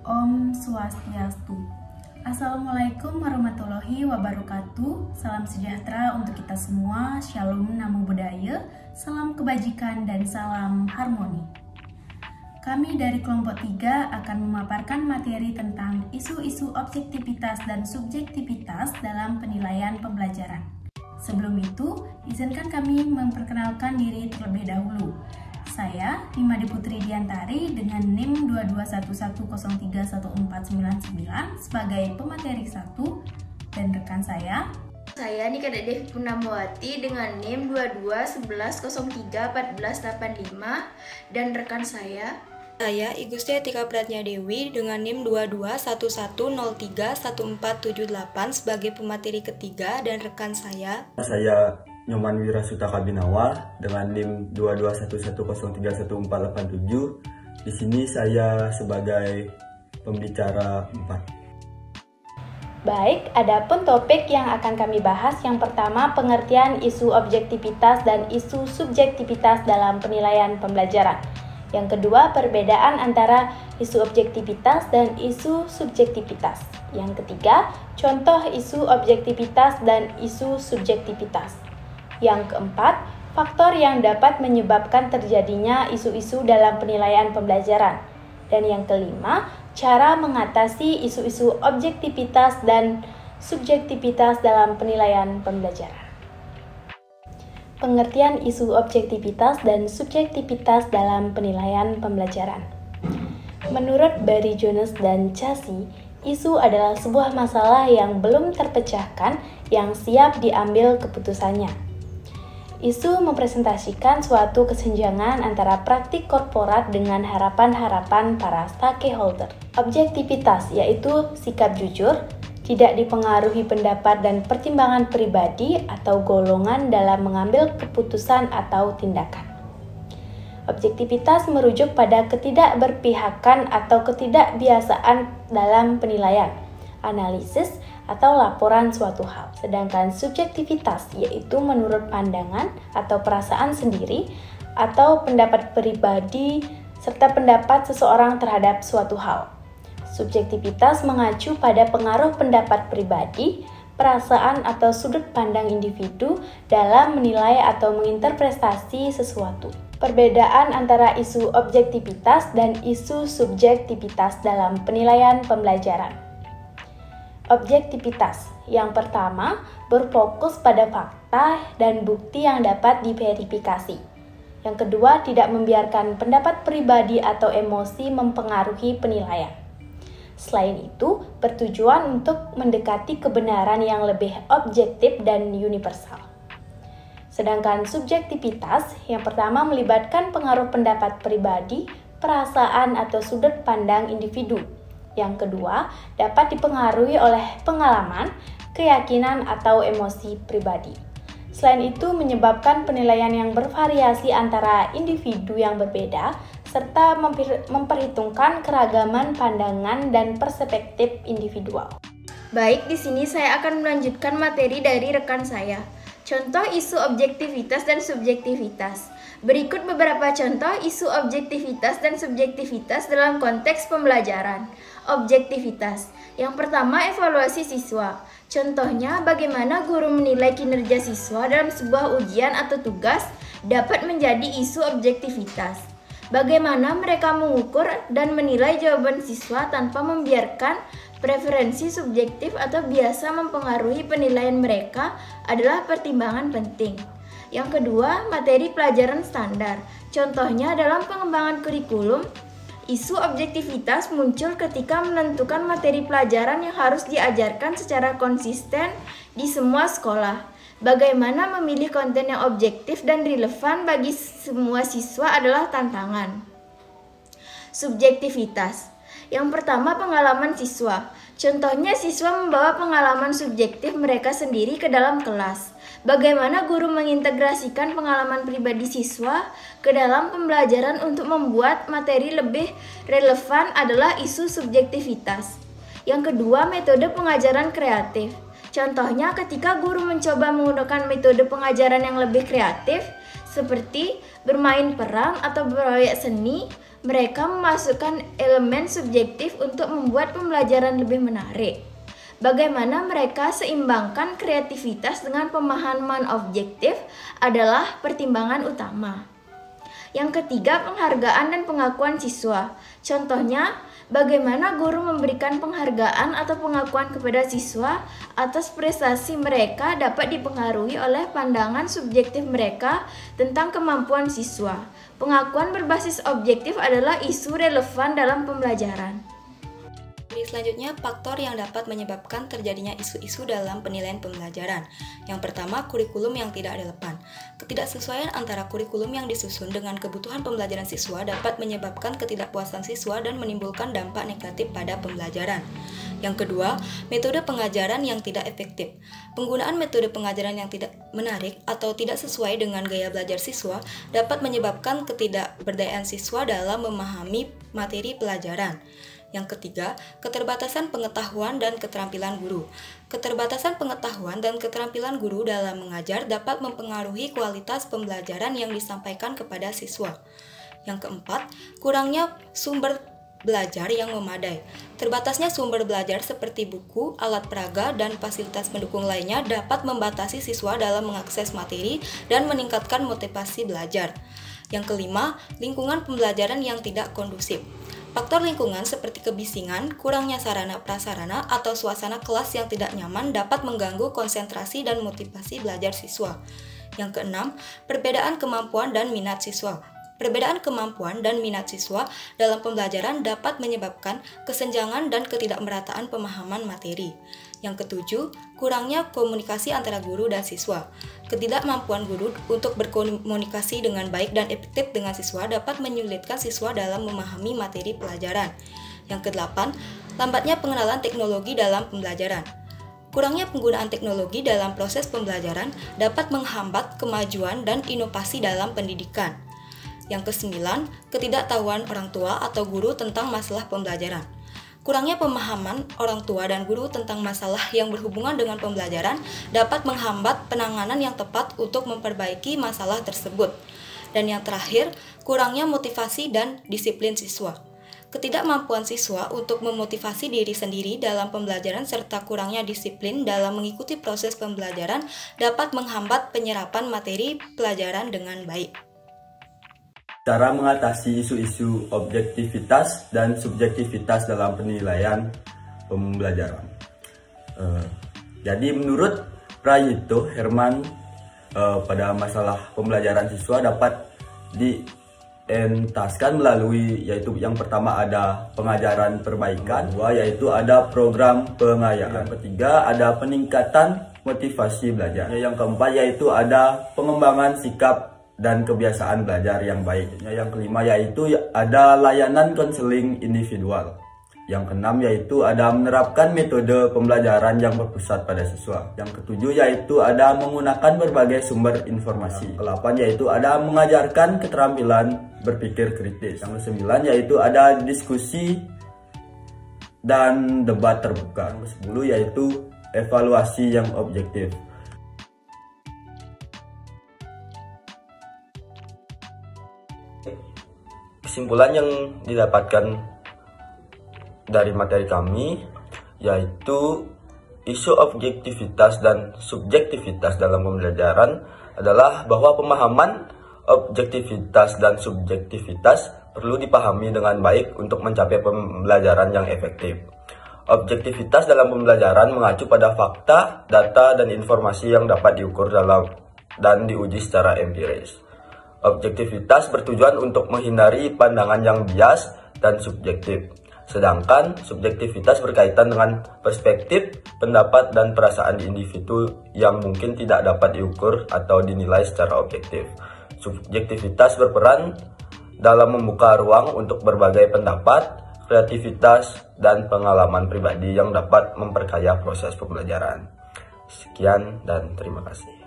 Om Swastiastu. Assalamualaikum warahmatullahi wabarakatuh. Salam sejahtera untuk kita semua. Shalom, namo buddhaya, salam kebajikan dan salam harmoni. Kami dari kelompok 3 akan memaparkan materi tentang isu-isu objektivitas dan subjektivitas dalam penilaian pembelajaran. Sebelum itu, izinkan kami memperkenalkan diri terlebih dahulu. Saya, Nimade Putri Diantari dengan NIM 2211031499 sebagai pemateri 1 dan rekan saya Nika Devi Purnamawati dengan NIM 2211031485 dan rekan saya Igusti Tika Pratnya Dewi dengan NIM 2211031478 sebagai pemateri ketiga dan rekan saya Nyoman Wirasutaka Binawal dengan NIM 2211031487. Di sini saya sebagai pembicara 4. Baik, adapun topik yang akan kami bahas yang pertama pengertian isu objektivitas dan isu subjektivitas dalam penilaian pembelajaran. Yang kedua, perbedaan antara isu objektivitas dan isu subjektivitas. Yang ketiga, contoh isu objektivitas dan isu subjektivitas. Yang keempat, faktor yang dapat menyebabkan terjadinya isu-isu dalam penilaian pembelajaran. Dan yang kelima, cara mengatasi isu-isu objektivitas dan subjektivitas dalam penilaian pembelajaran. Pengertian isu objektivitas dan subjektivitas dalam penilaian pembelajaran. Menurut Barry Jones dan Chassis, isu adalah sebuah masalah yang belum terpecahkan yang siap diambil keputusannya. Isu mempresentasikan suatu kesenjangan antara praktik korporat dengan harapan-harapan para stakeholder. Objektivitas yaitu sikap jujur, tidak dipengaruhi pendapat dan pertimbangan pribadi atau golongan dalam mengambil keputusan atau tindakan. Objektivitas merujuk pada ketidakberpihakan atau ketidakbiasaan dalam penilaian, analisis, atau laporan suatu hal. Sedangkan subjektivitas yaitu menurut pandangan atau perasaan sendiri atau pendapat pribadi serta pendapat seseorang terhadap suatu hal. Subjektivitas mengacu pada pengaruh pendapat pribadi, perasaan atau sudut pandang individu dalam menilai atau menginterpretasi sesuatu. Perbedaan antara isu objektivitas dan isu subjektivitas dalam penilaian pembelajaran. Objektivitas yang pertama berfokus pada fakta dan bukti yang dapat diverifikasi. Yang kedua, tidak membiarkan pendapat pribadi atau emosi mempengaruhi penilaian. Selain itu, bertujuan untuk mendekati kebenaran yang lebih objektif dan universal. Sedangkan subjektivitas yang pertama melibatkan pengaruh pendapat pribadi, perasaan atau sudut pandang individu. Yang kedua, dapat dipengaruhi oleh pengalaman, keyakinan, atau emosi pribadi. Selain itu, menyebabkan penilaian yang bervariasi antara individu yang berbeda, serta memperhitungkan keragaman pandangan dan perspektif individual. Baik, di sini saya akan melanjutkan materi dari rekan saya. Contoh isu objektivitas dan subjektivitas. Berikut beberapa contoh isu objektivitas dan subjektivitas dalam konteks pembelajaran. Objektivitas. Yang pertama, evaluasi siswa. Contohnya, bagaimana guru menilai kinerja siswa dalam sebuah ujian atau tugas dapat menjadi isu objektivitas. Bagaimana mereka mengukur dan menilai jawaban siswa tanpa membiarkan preferensi subjektif atau biasa mempengaruhi penilaian mereka adalah pertimbangan penting. Yang kedua, materi pelajaran standar. Contohnya dalam pengembangan kurikulum, isu objektivitas muncul ketika menentukan materi pelajaran yang harus diajarkan secara konsisten di semua sekolah. Bagaimana memilih konten yang objektif dan relevan bagi semua siswa adalah tantangan. Subjektivitas. Yang pertama, pengalaman siswa. Contohnya, siswa membawa pengalaman subjektif mereka sendiri ke dalam kelas. Bagaimana guru mengintegrasikan pengalaman pribadi siswa ke dalam pembelajaran untuk membuat materi lebih relevan adalah isu subjektivitas. Yang kedua, metode pengajaran kreatif. Contohnya ketika guru mencoba menggunakan metode pengajaran yang lebih kreatif, seperti bermain peran atau proyek seni, Mereka memasukkan elemen subjektif untuk membuat pembelajaran lebih menarik. Bagaimana mereka seimbangkan kreativitas dengan pemahaman objektif adalah pertimbangan utama. Yang ketiga, penghargaan dan pengakuan siswa. Contohnya, bagaimana guru memberikan penghargaan atau pengakuan kepada siswa atas prestasi mereka dapat dipengaruhi oleh pandangan subjektif mereka tentang kemampuan siswa. Pengakuan berbasis objektif adalah isu relevan dalam pembelajaran. Selanjutnya, faktor yang dapat menyebabkan terjadinya isu-isu dalam penilaian pembelajaran. Yang pertama, kurikulum yang tidak relevan. Ketidaksesuaian antara kurikulum yang disusun dengan kebutuhan pembelajaran siswa dapat menyebabkan ketidakpuasan siswa dan menimbulkan dampak negatif pada pembelajaran. Yang kedua, metode pengajaran yang tidak efektif. Penggunaan metode pengajaran yang tidak menarik atau tidak sesuai dengan gaya belajar siswa dapat menyebabkan ketidakberdayaan siswa dalam memahami materi pelajaran. Yang ketiga, keterbatasan pengetahuan dan keterampilan guru. Keterbatasan pengetahuan dan keterampilan guru dalam mengajar dapat mempengaruhi kualitas pembelajaran yang disampaikan kepada siswa. Yang keempat, kurangnya sumber belajar yang memadai. Terbatasnya sumber belajar seperti buku, alat peraga, dan fasilitas pendukung lainnya dapat membatasi siswa dalam mengakses materi dan meningkatkan motivasi belajar. Yang kelima, lingkungan pembelajaran yang tidak kondusif. Faktor lingkungan seperti kebisingan, kurangnya sarana prasarana, atau suasana kelas yang tidak nyaman dapat mengganggu konsentrasi dan motivasi belajar siswa. Yang keenam, perbedaan kemampuan dan minat siswa. Perbedaan kemampuan dan minat siswa dalam pembelajaran dapat menyebabkan kesenjangan dan ketidakmerataan pemahaman materi. Yang ketujuh, kurangnya komunikasi antara guru dan siswa. Ketidakmampuan guru untuk berkomunikasi dengan baik dan efektif dengan siswa dapat menyulitkan siswa dalam memahami materi pelajaran. Yang kedelapan, lambatnya pengenalan teknologi dalam pembelajaran. Kurangnya penggunaan teknologi dalam proses pembelajaran dapat menghambat kemajuan dan inovasi dalam pendidikan. Yang kesembilan, ketidaktahuan orang tua atau guru tentang masalah pembelajaran. Kurangnya pemahaman orang tua dan guru tentang masalah yang berhubungan dengan pembelajaran dapat menghambat penanganan yang tepat untuk memperbaiki masalah tersebut. Dan yang terakhir, kurangnya motivasi dan disiplin siswa. Ketidakmampuan siswa untuk memotivasi diri sendiri dalam pembelajaran serta kurangnya disiplin dalam mengikuti proses pembelajaran dapat menghambat penyerapan materi pelajaran dengan baik. Cara mengatasi isu-isu objektivitas dan subjektivitas dalam penilaian pembelajaran. Jadi menurut Prayito Herman, pada masalah pembelajaran siswa dapat dientaskan melalui, yaitu yang pertama ada pengajaran perbaikan, kedua yaitu ada program pengayaan, yang ketiga ada peningkatan motivasi belajar, yang keempat yaitu ada pengembangan sikap dan kebiasaan belajar yang baik. Yang kelima yaitu ada layanan konseling individual. Yang keenam yaitu ada menerapkan metode pembelajaran yang berpusat pada siswa. Yang ketujuh yaitu ada menggunakan berbagai sumber informasi. Yang kedelapan yaitu ada mengajarkan keterampilan berpikir kritis. Yang kesembilan yaitu ada diskusi dan debat terbuka. Yang kesepuluh yaitu evaluasi yang objektif. Kesimpulan yang didapatkan dari materi kami yaitu isu objektivitas dan subjektivitas dalam pembelajaran adalah bahwa pemahaman objektivitas dan subjektivitas perlu dipahami dengan baik untuk mencapai pembelajaran yang efektif. Objektivitas dalam pembelajaran mengacu pada fakta, data, dan informasi yang dapat diukur dan diuji secara empiris. Objektivitas bertujuan untuk menghindari pandangan yang bias dan subjektif. Sedangkan subjektivitas berkaitan dengan perspektif, pendapat, dan perasaan individu yang mungkin tidak dapat diukur atau dinilai secara objektif. Subjektivitas berperan dalam membuka ruang untuk berbagai pendapat, kreativitas, dan pengalaman pribadi yang dapat memperkaya proses pembelajaran. Sekian dan terima kasih.